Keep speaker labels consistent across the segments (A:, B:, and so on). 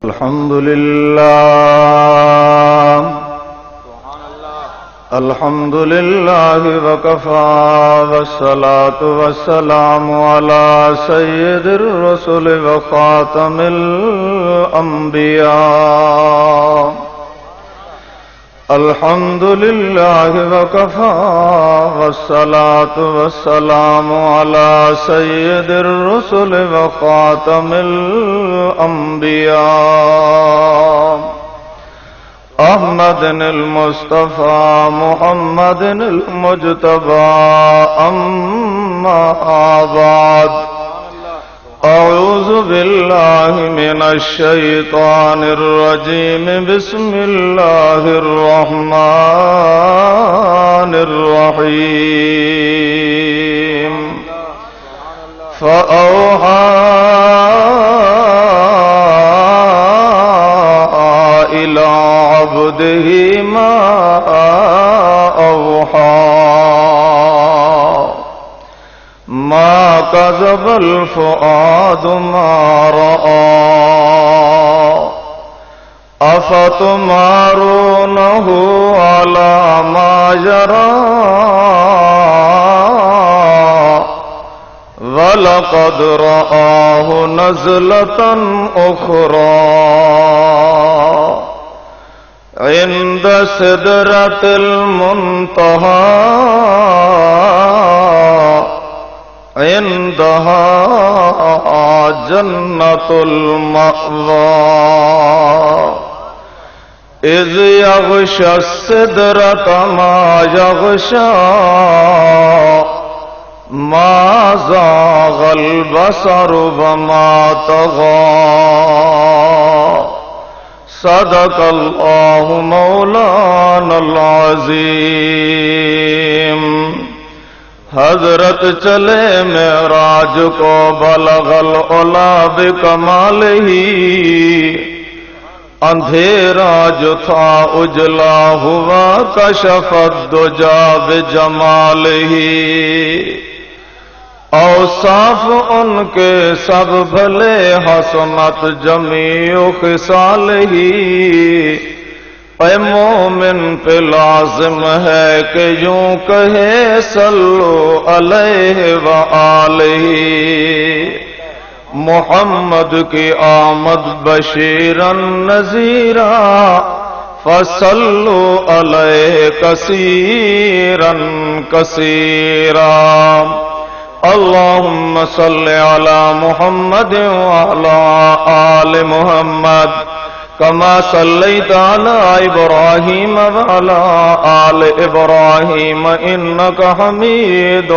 A: الحمد لله الحمد لله وكفى والصلاة والسلام على سيد الرسل وخاتم الأنبياء الحمد لله وكفى والصلاة والسلام على سيد الرسل وخاتم الأنبياء أحمد المصطفى محمد المجتبى أما بعد أعوذ بالله من الشيطان الرجيم بسم الله الرحمن الرحيم فأوحى إلى عبده ما أوحى ما كذب الفؤاد ما رأى أفتمارونه على ما يرى وَلَقَدْ رَآهُ نَزْلَةً أُخْرَى عِندَ سِدْرَةِ الْمُنْتَهَى عِندَهَا جَنَّةُ الْمَأْوَى إِذْ يَغْشَى السِّدْرَةَ مَا يَغْشَى ما زاغ البصر وما طغى صدق الله مولانا العظیم۔ حضرت چلے معراج کو بلغ العلا بکمالہ، اندھیرا جو تھا اجلا ہوا کشف الدجا بجمالہ، اوصاف ان کے سب بھلے حسنت جمیع خصالہ، اے مومن پہ لازم ہے کہ یوں کہے صلو علیہ وآلہ، محمد کی آمد بشیرن نذیرا فصلو علیہ کثیرن کثیرا، اللہم صل علی محمد وعلی آل محمد کما صلیت علی ابراہیم وعلی آل ابراہیم انک حمید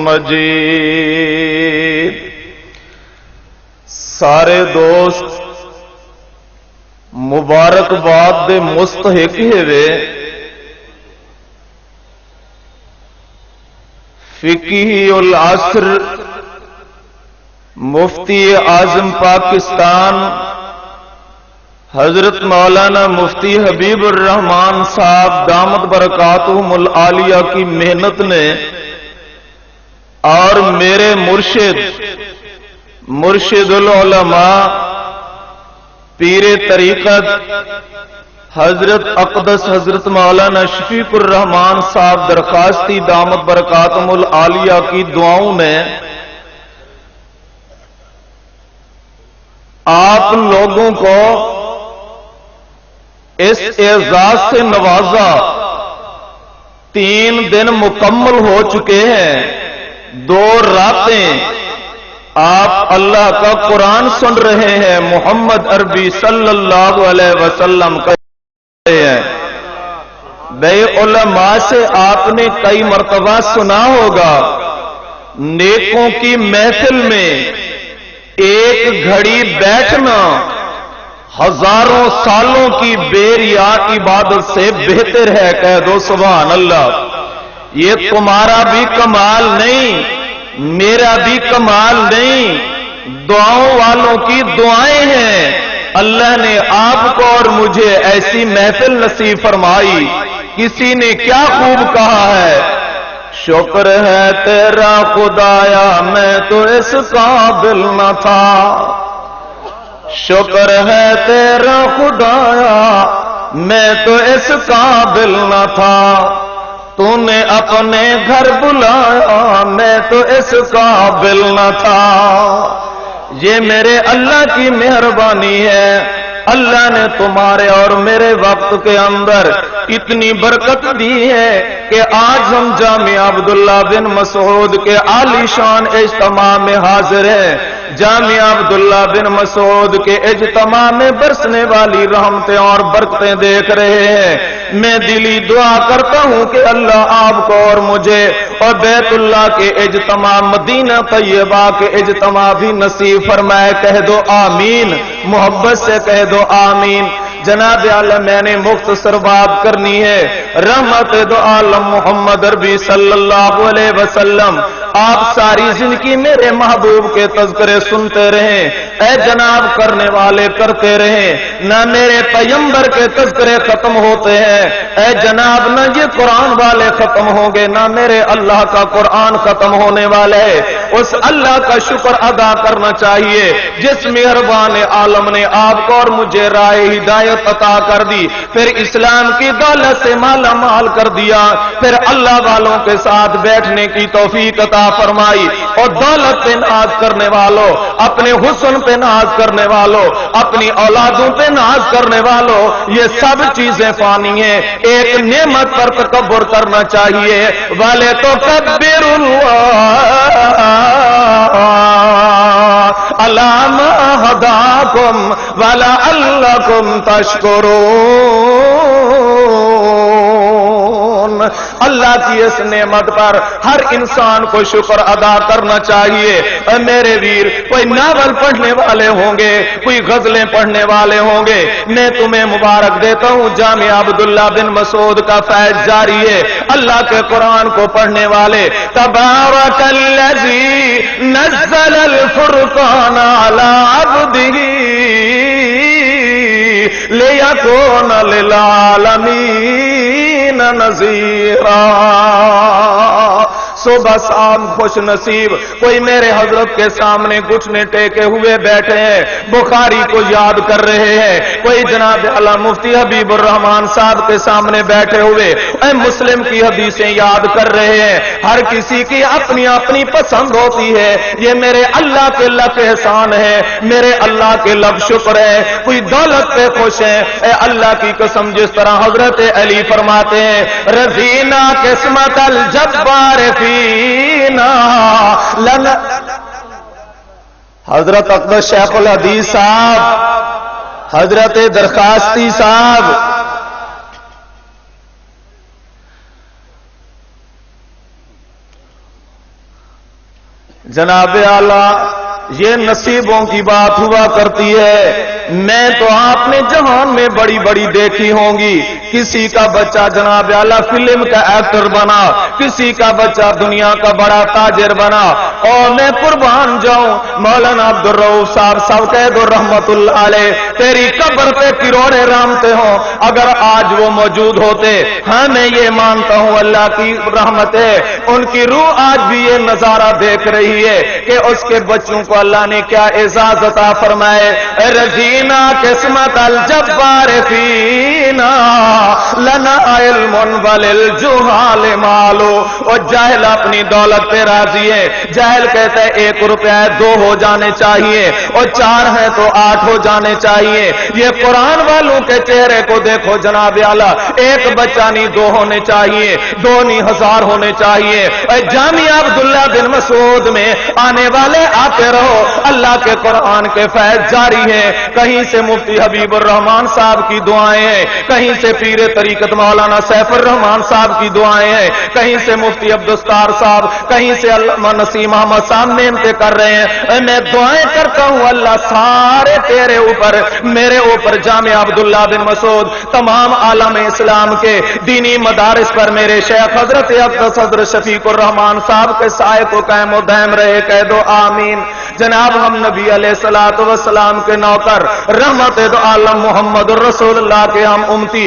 A: مجید۔ سارے دوست مبارکباد دے مستحق ہوئے، فقیہ العصر مفتی اعظم پاکستان حضرت مولانا مفتی حبیب الرحمان صاحب دامت برکاتہم العالیہ کی محنت نے اور میرے مرشد العلماء پیر طریقت حضرت اقدس حضرت مولانا شفیق الرحمان صاحب درخواستی دامت برکاتہم العالیہ کی دعاؤں نے آپ لوگوں کو اس اعزاز سے نوازا۔ 3 دن مکمل ہو چکے ہیں، 2 راتیں آپ اللہ کا قرآن سن رہے ہیں، محمد عربی صلی اللہ علیہ وسلم کا ہیں۔ بے علماء سے آپ نے کئی مرتبہ سنا ہوگا، نیکوں کی محفل میں ایک گھڑی بیٹھنا ہزاروں سالوں کی بیریا عبادت سے بہتر ہے، کہہ دو سبحان اللہ۔ یہ تمہارا بھی کمال نہیں، میرا بھی کمال نہیں، دعاؤں والوں کی دعائیں ہیں۔ اللہ نے آپ کو اور مجھے ایسی محفل نصیب فرمائی۔ کسی نے کیا خوب کہا ہے، شکر ہے تیرا خدایا میں تو اس قابل نہ تھا، شکر ہے تیرا خدایا میں تو اس قابل نہ تھا، تو نے اپنے گھر بلایا میں تو اس قابل نہ تھا۔ یہ میرے اللہ کی مہربانی ہے، اللہ نے تمہارے اور میرے وقت کے اندر اتنی برکت دی ہے کہ آج ہم جامعہ عبداللہ بن مسعود کے عالی شان اجتماع میں حاضر ہیں۔ جامعہ عبداللہ بن مسعود کے اجتماع میں برسنے والی رحمتیں اور برکتیں دیکھ رہے ہیں۔ میں دلی دعا کرتا ہوں کہ اللہ آپ کو اور مجھے اور بیت اللہ کے اجتماع، مدینہ طیبہ کے اجتماع بھی نصیب فرمائے۔ کہہ دو آمین، محبت سے کہہ دو آمین۔ جناب عالم میں نے مختصر بات کرنی ہے۔ رحمت دو عالم محمد عربی صلی اللہ علیہ وسلم، آپ ساری زندگی میرے محبوب کے تذکرے سنتے رہیں، اے جناب کرنے والے کرتے رہیں، نہ میرے پیغمبر کے تذکرے ختم ہوتے ہیں، اے جناب نہ یہ قرآن والے ختم ہوں گے، نہ میرے اللہ کا قرآن ختم ہونے والے ہے۔ اس اللہ کا شکر ادا کرنا چاہیے جس مہربان عالم نے آپ کو اور مجھے راہ ہدایت عطا کر دی، پھر اسلام کی دولت سے مالا مال کر دیا، پھر اللہ والوں کے ساتھ بیٹھنے کی توفیق عطا فرمائی، اور دولت پہ ناز کرنے والوں، اپنے حسن پہ ناز کرنے والوں، اپنی اولادوں پہ ناز کرنے والوں، یہ سب چیزیں فانی ہیں، ایک نعمت پر تکبر کرنا چاہیے۔ والے تو کبر علی ما ہداکم ولعلکم تشکرون۔ اللہ کی اس نعمت پر ہر انسان کو شکر ادا کرنا چاہیے۔ اے میرے ویر، کوئی ناول پڑھنے والے ہوں گے، کوئی غزلیں پڑھنے والے ہوں گے، میں تمہیں مبارک دیتا ہوں، جامعہ عبداللہ بن مسعود کا فیض جاری ہے۔ اللہ کے قرآن کو پڑھنے والے، تبارک الذی نزل الفرقان علی عبدہ لیکون للعالمین نذیرا۔ صبح شام خوش نصیب کوئی میرے حضرت کے سامنے گھٹنے ٹیکے ہوئے بیٹھے ہیں، بخاری کو یاد کر رہے ہیں، کوئی جناب اعلیٰ مفتی حبیب الرحمان صاحب کے سامنے بیٹھے ہوئے اے مسلم کی حدیثیں یاد کر رہے ہیں۔ ہر کسی کی اپنی اپنی پسند ہوتی ہے، یہ میرے اللہ کے لب احسان ہے، میرے اللہ کے لب شکر ہے۔ کوئی دولت پہ خوش ہے، اے اللہ کی قسم جس طرح حضرت علی فرماتے ہیں رضینا قسمت الجبار فینا لنا۔ حضرت اقدس شیخ الحدیث صاحب، حضرت درخواستی صاحب، جناب اعلی یہ نصیبوں کی بات ہوا کرتی ہے۔ میں تو آپ نے جہان میں بڑی بڑی دیکھی ہوں گی، کسی کا بچہ جناب اعلیٰ فلم کا ایکٹر بنا، کسی کا بچہ دنیا کا بڑا تاجر بنا، اور میں قربان جاؤں مولانا عبدالرؤوف صاحب سب کہہ دو رحمت اللہ علیہ، تیری قبر پہ کروڑے رامتے ہوں، اگر آج وہ موجود ہوتے، ہاں میں یہ مانتا ہوں اللہ کی رحمت ہے، ان کی روح آج بھی یہ نظارہ دیکھ رہی ہے کہ اس کے بچوں کو اللہ نے کیا اعزاز عطا فرمائے۔ رضینا قسمت الجبار فینا لنا علم وللجہال مالو۔ اور جاہل اپنی دولت پہ راضی ہے، جاہل کہتا ہے 1 روپیہ 2 ہو جانے چاہیے، اور 4 ہے تو 8 ہو جانے چاہیے۔ یہ قرآن والوں کے چہرے کو دیکھو جناب اعلیٰ، 1 بچہ نہیں 2 ہونے چاہیے، 2 نہیں 1000 ہونے چاہیے۔ اے جامعہ عبداللہ بن مسعود میں آنے والے آتے رہو، اللہ کے قرآن کے فیض جاری ہے۔ کہیں سے مفتی حبیب الرحمان صاحب کی دعائیں ہیں، کہیں سے پیر طریقت مولانا سیف الرحمان صاحب کی دعائیں ہیں، کہیں سے مفتی عبدالستار صاحب، کہیں سے علامہ نسیم احمد صاحب محنتیں کر رہے ہیں۔ میں دعائیں کرتا ہوں اللہ سارے تیرے اوپر، میرے اوپر، جامعہ عبداللہ بن مسعود، تمام عالم اسلام کے دینی مدارس پر میرے شیخ حضرت اقدس حضرت شفیق الرحمان صاحب کے سائے کو قائم و دائم رہے، کہہ دو آمین۔ جناب ہم نبی علیہ الصلوۃ والسلام کے نوکر، رحمت دو عالم محمد الرسول اللہ کے ہم امتی،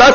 A: 10